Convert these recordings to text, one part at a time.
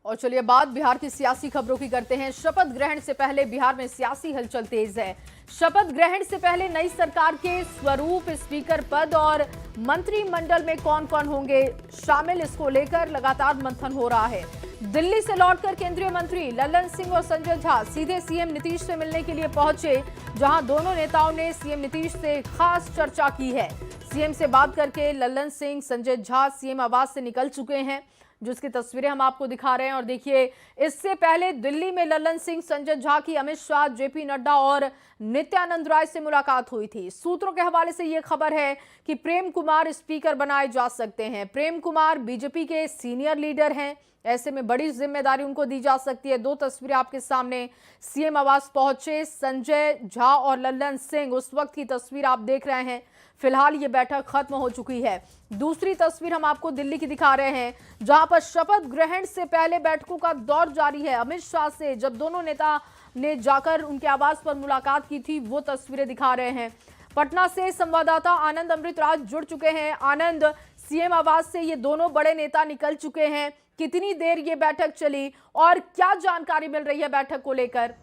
और चलिए बात बिहार की सियासी खबरों की करते हैं। शपथ ग्रहण से पहले बिहार में सियासी हलचल तेज है। शपथ ग्रहण से पहले नई सरकार के स्वरूप, स्पीकर पद और मंत्रिमंडल में कौन कौन होंगे शामिल, इसको लेकर लगातार मंथन हो रहा है। दिल्ली से लौटकर केंद्रीय मंत्री लल्लन सिंह और संजय झा सीधे सीएम नीतीश से मिलने के लिए पहुंचे, जहां दोनों नेताओं ने सीएम नीतीश से खास चर्चा की है। सीएम से बात करके लल्लन सिंह, संजय झा सीएम आवास से निकल चुके हैं, जिसकी तस्वीरें हम आपको दिखा रहे हैं। और देखिए, इससे पहले दिल्ली में लल्लन सिंह, संजय झा की अमित शाह, जेपी नड्डा और नित्यानंद राय से मुलाकात हुई थी। सूत्रों के हवाले से यह खबर है कि प्रेम कुमार स्पीकर बनाए जा सकते हैं। प्रेम कुमार बीजेपी के सीनियर लीडर हैं, ऐसे में बड़ी जिम्मेदारी उनको दी जा सकती है। दो तस्वीरें आपके सामने। सीएम आवास पहुंचे संजय झा और लल्लन सिंह, उस वक्त की तस्वीर आप देख रहे हैं। फिलहाल ये बैठक खत्म हो चुकी है। दूसरी तस्वीर हम आपको दिल्ली की दिखा रहे हैं, जहां पर शपथ ग्रहण से पहले बैठकों का दौर जारी है। अमित शाह से जब दोनों नेता ने जाकर उनके आवास पर मुलाकात की थी, वो तस्वीरें दिखा रहे हैं। पटना से संवाददाता आनंद अमृतराज जुड़ चुके हैं। आनंद, सीएम आवास से ये दोनों बड़े नेता निकल चुके हैं, कितनी देर ये बैठक चली और क्या जानकारी मिल रही है बैठक को लेकर?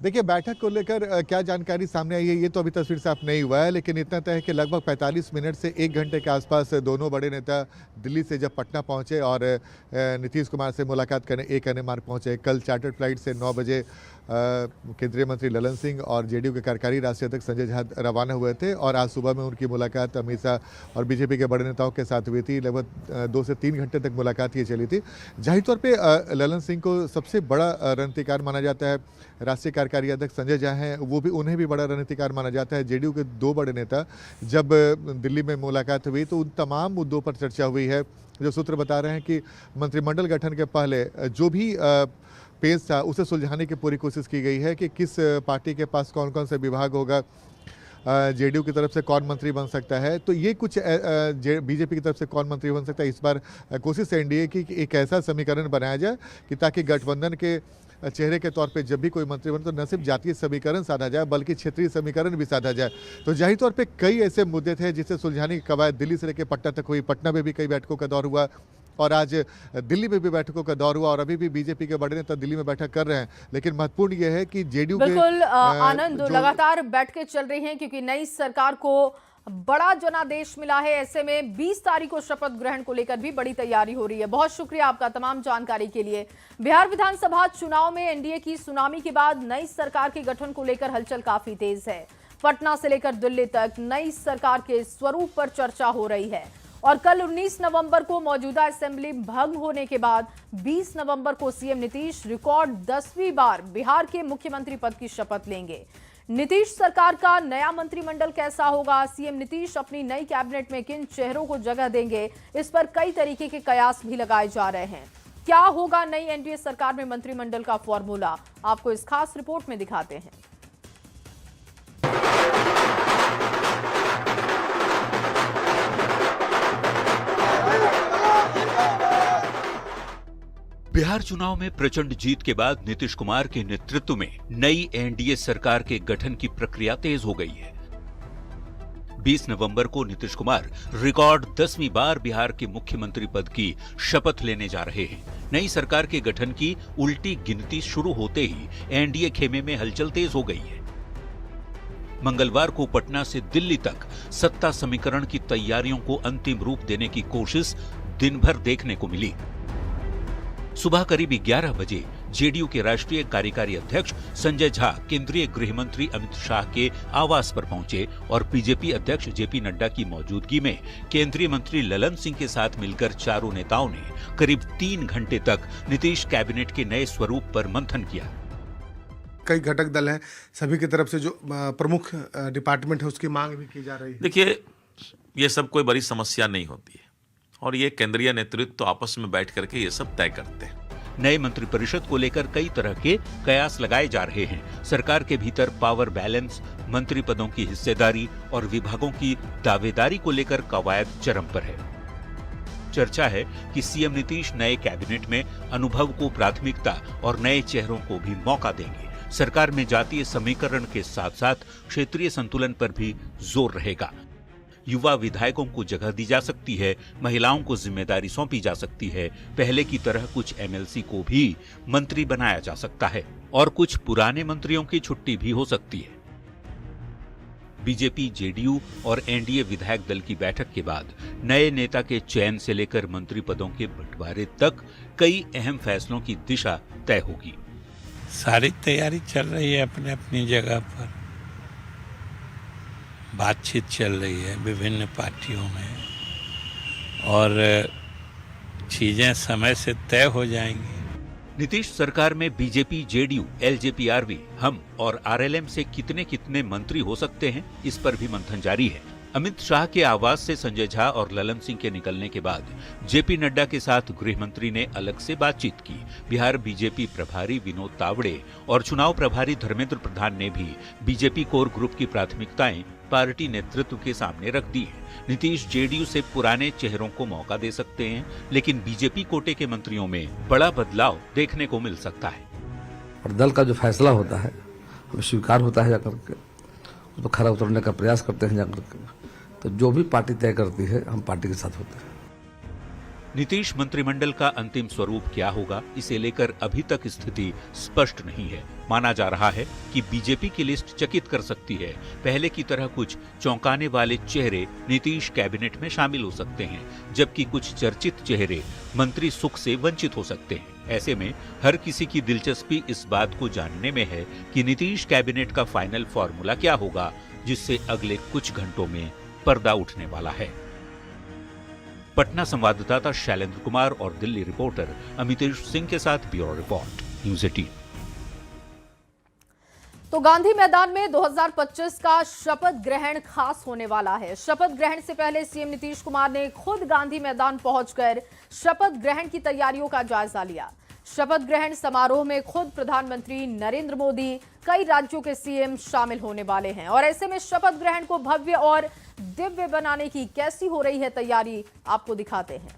देखिए, बैठक को लेकर क्या जानकारी सामने आई है ये तो अभी तस्वीर साफ नहीं हुआ है, लेकिन इतना तय है कि लगभग 45 मिनट से 1 घंटे के आसपास दोनों बड़े नेता दिल्ली से जब पटना पहुंचे और नीतीश कुमार से मुलाकात करने एक अन्य मार्ग पहुंचे। कल चार्टर्ड फ्लाइट से 9 बजे केंद्रीय मंत्री लल्लन सिंह और जेडीयू के कार्यकारी राष्ट्रीय अध्यक्ष संजय झा रवाना हुए थे और आज सुबह में उनकी मुलाकात अमित शाह और बीजेपी के बड़े नेताओं के साथ हुई थी। लगभग 2 से 3 घंटे तक मुलाकात ये चली थी। जाहिर तौर पर लल्लन सिंह को सबसे बड़ा रणनीतिकार माना जाता है। राष्ट्रीय कार्यकारी अध्यक्ष संजय झा हैं, वो भी उन्हें भी बड़ा रणनीतिकार माना जाता है। जेडीयू के 2 बड़े नेता जब दिल्ली में मुलाकात हुई तो उन तमाम मुद्दों पर चर्चा हुई है। जो सूत्र बता रहे हैं कि मंत्रिमंडल गठन के पहले जो भी पेज था उसे सुलझाने की पूरी कोशिश की गई है कि किस पार्टी के पास कौन कौन सा विभाग होगा, जेडीयू की तरफ से कौन मंत्री बन सकता है, तो ये कुछ बीजेपी की तरफ से कौन मंत्री बन सकता है। इस बार कोशिश एनडीए की एक ऐसा समीकरण बनाया जाए कि ताकि गठबंधन के चेहरे के तौर पे जब भी कोई मंत्री बने तो न सिर्फ जातीय समीकरण साधा जाए बल्कि क्षेत्रीय समीकरण भी साधा जाए। तो जाहिर तौर पे कई ऐसे मुद्दे थे जिसे सुलझाने की कवायद दिल्ली से लेकर पटना तक हुई। पटना में भी कई बैठकों का दौर हुआ और आज दिल्ली में भी बैठकों का दौर हुआ और अभी भी बीजेपी के बड़े नेता दिल्ली में बैठक कर रहे हैं। लेकिन महत्वपूर्ण यह है कि जेडीयू बिल्कुल आनंद, लगातार बैठकें चल रही हैं क्योंकि नई सरकार को बड़ा जनादेश मिला है। ऐसे में 20 तारीख को शपथ ग्रहण को लेकर भी बड़ी तैयारी हो रही है। बहुत शुक्रिया आपका तमाम जानकारी के लिए। बिहार विधानसभा चुनाव में एनडीए की सुनामी के बाद नई सरकार के गठन को लेकर हलचल काफी तेज है। पटना से लेकर दिल्ली तक नई सरकार के स्वरूप पर चर्चा हो रही है और कल 19 नवंबर को मौजूदा असेंबली भंग होने के बाद 20 नवंबर को सीएम नीतीश रिकॉर्ड 10वीं बार बिहार के मुख्यमंत्री पद की शपथ लेंगे। नीतीश सरकार का नया मंत्रिमंडल कैसा होगा, सीएम नीतीश अपनी नई कैबिनेट में किन चेहरों को जगह देंगे, इस पर कई तरीके के कयास भी लगाए जा रहे हैं। क्या होगा नई एनडीए सरकार में मंत्रिमंडल का फॉर्मूला, आपको इस खास रिपोर्ट में दिखाते हैं। बिहार चुनाव में प्रचंड जीत के बाद नीतीश कुमार के नेतृत्व में नई एनडीए सरकार के गठन की प्रक्रिया तेज हो गई है। 20 नवंबर को नीतीश कुमार रिकॉर्ड 10वीं बार बिहार के मुख्यमंत्री पद की शपथ लेने जा रहे हैं। नई सरकार के गठन की उल्टी गिनती शुरू होते ही एनडीए खेमे में हलचल तेज हो गई है। मंगलवार को पटना से दिल्ली तक सत्ता समीकरण की तैयारियों को अंतिम रूप देने की कोशिश दिन भर देखने को मिली। सुबह करीब 11 बजे जेडीयू के राष्ट्रीय कार्यकारी अध्यक्ष संजय झा केंद्रीय गृह मंत्री अमित शाह के आवास पर पहुंचे और बीजेपी अध्यक्ष जेपी नड्डा की मौजूदगी में केंद्रीय मंत्री लल्लन सिंह के साथ मिलकर चारों नेताओं ने करीब 3 घंटे तक नीतीश कैबिनेट के नए स्वरूप पर मंथन किया। कई घटक दल हैं, सभी की तरफ से जो प्रमुख डिपार्टमेंट है उसकी मांग भी की जा रही है। देखिए, ये सब कोई बड़ी समस्या नहीं होती है और ये केंद्रीय नेतृत्व तो आपस में बैठ करके ये सब तय करते हैं। नए मंत्रिपरिषद को लेकर कई तरह के कयास लगाए जा रहे हैं। सरकार के भीतर पावर बैलेंस, मंत्री पदों की हिस्सेदारी और विभागों की दावेदारी को लेकर कवायद चरम पर है। चर्चा है कि सीएम नीतीश नए कैबिनेट में अनुभव को प्राथमिकता और नए चेहरों को भी मौका देंगे। सरकार में जातीय समीकरण के साथ साथ क्षेत्रीय संतुलन पर भी जोर रहेगा। युवा विधायकों को जगह दी जा सकती है, महिलाओं को जिम्मेदारी सौंपी जा सकती है, पहले की तरह कुछ एमएलसी को भी मंत्री बनाया जा सकता है और कुछ पुराने मंत्रियों की छुट्टी भी हो सकती है। बीजेपी, जेडीयू और एनडीए विधायक दल की बैठक के बाद नए नेता के चयन से लेकर मंत्री पदों के बंटवारे तक कई अहम फैसलों की दिशा तय होगी। सारी तैयारी चल रही है अपने अपनी जगह पर, बातचीत चल रही है विभिन्न पार्टियों में और चीजें समय से तय हो जाएंगी। नीतीश सरकार में बीजेपी, जेडीयू, एलजेपी-आरवी, हम और आरएलएम से कितने कितने मंत्री हो सकते हैं, इस पर भी मंथन जारी है। अमित शाह के आवास से संजय झा और ललन सिंह के निकलने के बाद जेपी नड्डा के साथ गृह मंत्री ने अलग से बातचीत की। बिहार बीजेपी प्रभारी विनोद तावड़े और चुनाव प्रभारी धर्मेंद्र प्रधान ने भी बीजेपी कोर ग्रुप की प्राथमिकताएं पार्टी नेतृत्व के सामने रख दी है। नीतीश जेडीयू से पुराने चेहरों को मौका दे सकते हैं, लेकिन बीजेपी कोटे के मंत्रियों में बड़ा बदलाव देखने को मिल सकता है। और दल का जो फैसला होता है वो स्वीकार होता है जाकर के, उस पर खरा उतरने का प्रयास करते हैं जाकर के। तो जो भी पार्टी तय करती है हम पार्टी के साथ होते हैं। नीतीश मंत्रिमंडल का अंतिम स्वरूप क्या होगा, इसे लेकर अभी तक स्थिति स्पष्ट नहीं है। माना जा रहा है कि बीजेपी की लिस्ट चकित कर सकती है। पहले की तरह कुछ चौंकाने वाले चेहरे नीतीश कैबिनेट में शामिल हो सकते हैं, जबकि कुछ चर्चित चेहरे मंत्री सुख से वंचित हो सकते हैं। ऐसे में हर किसी की दिलचस्पी इस बात को जानने में है कि नीतीश कैबिनेट का फाइनल फॉर्मूला क्या होगा, जिससे अगले कुछ घंटों में पर्दा उठने वाला है। पटना संवाददाता शैलेंद्र कुमार और दिल्ली रिपोर्टर अमितेश सिंह के साथ ब्यूरो रिपोर्ट, न्यूज़ 18। तो गांधी मैदान में 2025 का शपथ ग्रहण खास होने वाला है। शपथ ग्रहण से पहले सीएम नीतीश कुमार ने खुद गांधी मैदान पहुंचकर शपथ ग्रहण की तैयारियों का जायजा लिया। शपथ ग्रहण समारोह में खुद प्रधानमंत्री नरेंद्र मोदी, कई राज्यों के सीएम शामिल होने वाले हैं और ऐसे में शपथ ग्रहण को भव्य और दिव्य बनाने की कैसी हो रही है तैयारी, आपको दिखाते हैं।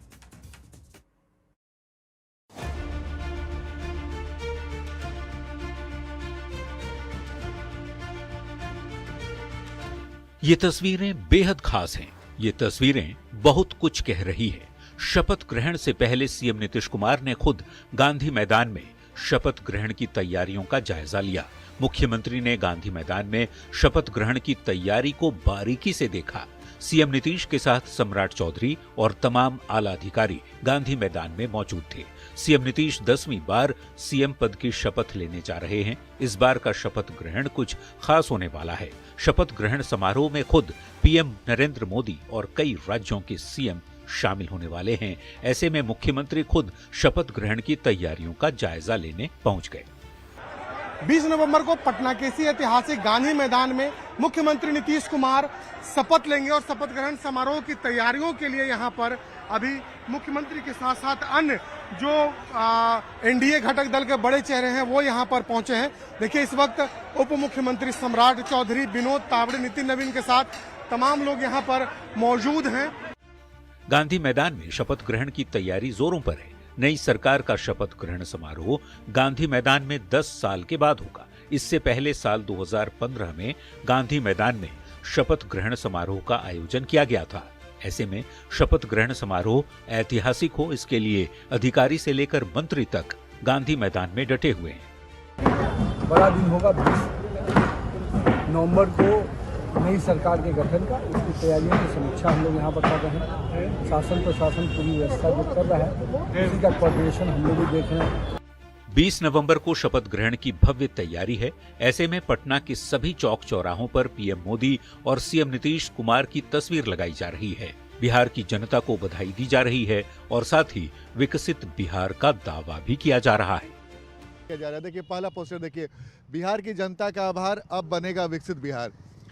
ये तस्वीरें बेहद खास हैं। ये तस्वीरें बहुत कुछ कह रही है। शपथ ग्रहण से पहले सीएम नीतीश कुमार ने खुद गांधी मैदान में शपथ ग्रहण की तैयारियों का जायजा लिया। मुख्यमंत्री ने गांधी मैदान में शपथ ग्रहण की तैयारी को बारीकी से देखा। सीएम नीतीश के साथ सम्राट चौधरी और तमाम आला अधिकारी गांधी मैदान में मौजूद थे। सीएम नीतीश 10वीं बार सीएम पद की शपथ लेने जा रहे हैं। इस बार का शपथ ग्रहण कुछ खास होने वाला है। शपथ ग्रहण समारोह में खुद पीएम नरेंद्र मोदी और कई राज्यों के सीएम शामिल होने वाले हैं। ऐसे में मुख्यमंत्री खुद शपथ ग्रहण की तैयारियों का जायजा लेने पहुंच गए। 20 नवंबर को पटना के इसी ऐतिहासिक गांधी मैदान में मुख्यमंत्री नीतीश कुमार शपथ लेंगे और शपथ ग्रहण समारोह की तैयारियों के लिए यहां पर अभी मुख्यमंत्री के साथ साथ अन्य जो एनडीए घटक दल के बड़े चेहरे हैं वो यहां पर पहुंचे हैं। देखिए, इस वक्त उप मुख्यमंत्री सम्राट चौधरी, विनोद तावड़े, नितिन नवीन के साथ तमाम लोग यहां पर मौजूद हैं। गांधी मैदान में शपथ ग्रहण की तैयारी जोरों पर है। नई सरकार का शपथ ग्रहण समारोह गांधी मैदान में 10 साल के बाद होगा। इससे पहले साल 2015 में गांधी मैदान में शपथ ग्रहण समारोह का आयोजन किया गया था। ऐसे में शपथ ग्रहण समारोह ऐतिहासिक हो, इसके लिए अधिकारी से लेकर मंत्री तक गांधी मैदान में डटे हुए हैं। बड़ा दिन होगा 20 नवंबर को नई सरकार के गठन का, उसकी तैयारियों की समीक्षा हम लोग यहाँ पर कर रहे हैं। शासन प्रशासन पूरी व्यवस्था जो कर रहा है उसी का कोऑर्डिनेशन हम लोग भी देख रहे हैं। 20 नवंबर को शपथ ग्रहण की भव्य तैयारी है। ऐसे में पटना के सभी चौक चौराहों पर पीएम मोदी और सीएम नीतीश कुमार की तस्वीर लगाई जा रही है। बिहार की जनता को बधाई दी जा रही है और साथ ही विकसित बिहार का दावा भी किया जा रहा है। देखिए, पहला पोस्टर देखिए, बिहार की जनता का आभार, अब बनेगा विकसित बिहार।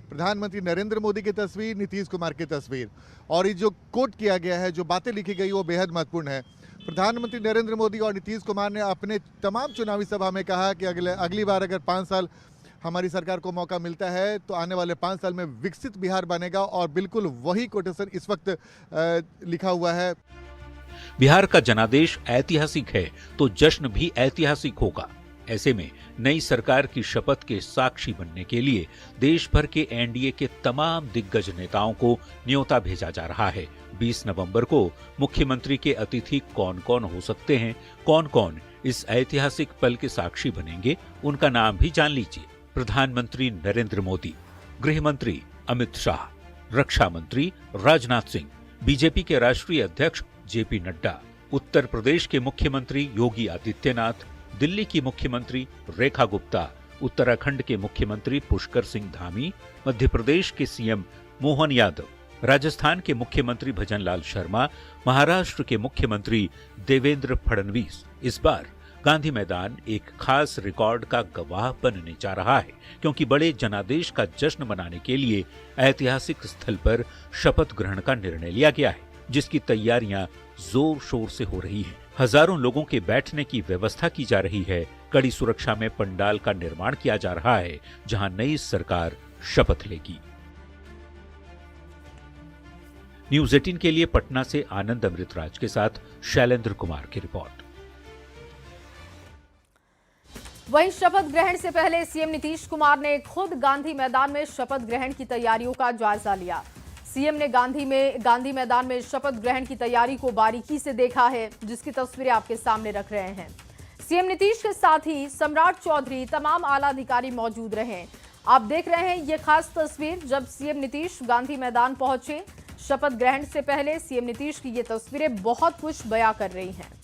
प्रधानमंत्री नरेंद्र मोदी की तस्वीर, नीतीश कुमार की तस्वीर, और ये जो कोट किया गया है, जो बातें लिखी गई, वो बेहद महत्वपूर्ण है। प्रधानमंत्री नरेंद्र मोदी और नीतीश कुमार ने अपने तमाम चुनावी सभा में कहा कि अगली बार अगर 5 साल हमारी सरकार को मौका मिलता है तो आने वाले 5 साल में विकसित बिहार बनेगा, और बिल्कुल वही कोटेशन इस वक्त लिखा हुआ है। बिहार का जनादेश ऐतिहासिक है तो जश्न भी ऐतिहासिक होगा। ऐसे में नई सरकार की शपथ के साक्षी बनने के लिए देश भर के एनडीए के तमाम दिग्गज नेताओं को न्योता भेजा जा रहा है। 20 नवंबर को मुख्यमंत्री के अतिथि कौन कौन हो सकते हैं, कौन कौन इस ऐतिहासिक पल के साक्षी बनेंगे, उनका नाम भी जान लीजिए। प्रधानमंत्री नरेंद्र मोदी, गृह मंत्री अमित शाह, रक्षा मंत्री राजनाथ सिंह, बीजेपी के राष्ट्रीय अध्यक्ष जेपी नड्डा, उत्तर प्रदेश के मुख्यमंत्री योगी आदित्यनाथ, दिल्ली की मुख्यमंत्री रेखा गुप्ता, उत्तराखंड के मुख्यमंत्री पुष्कर सिंह धामी, मध्य प्रदेश के सीएम मोहन यादव, राजस्थान के मुख्यमंत्री भजनलाल शर्मा, महाराष्ट्र के मुख्यमंत्री देवेंद्र फडणवीस। इस बार गांधी मैदान एक खास रिकॉर्ड का गवाह बनने जा रहा है, क्योंकि बड़े जनादेश का जश्न मनाने के लिए ऐतिहासिक स्थल पर शपथ ग्रहण का निर्णय लिया गया है, जिसकी तैयारियां जोर शोर से हो रही हैं। हजारों लोगों के बैठने की व्यवस्था की जा रही है। कड़ी सुरक्षा में पंडाल का निर्माण किया जा रहा है, जहां नई सरकार शपथ लेगी। न्यूज 18 के लिए पटना से आनंद अमृतराज के साथ शैलेंद्र कुमार की रिपोर्ट। वहीं शपथ ग्रहण से पहले सीएम नीतीश कुमार ने खुद गांधी मैदान में शपथ ग्रहण की तैयारियों का जायजा लिया। सीएम ने गांधी मैदान में शपथ ग्रहण की तैयारी को बारीकी से देखा है, जिसकी तस्वीरें आपके सामने रख रहे हैं। सीएम नीतीश के साथ ही सम्राट चौधरी, तमाम आला अधिकारी मौजूद रहे। आप देख रहे हैं ये खास तस्वीर जब सीएम नीतीश गांधी मैदान पहुंचे। शपथ ग्रहण से पहले सीएम नीतीश की ये तस्वीरें बहुत कुछ बयां कर रही हैं।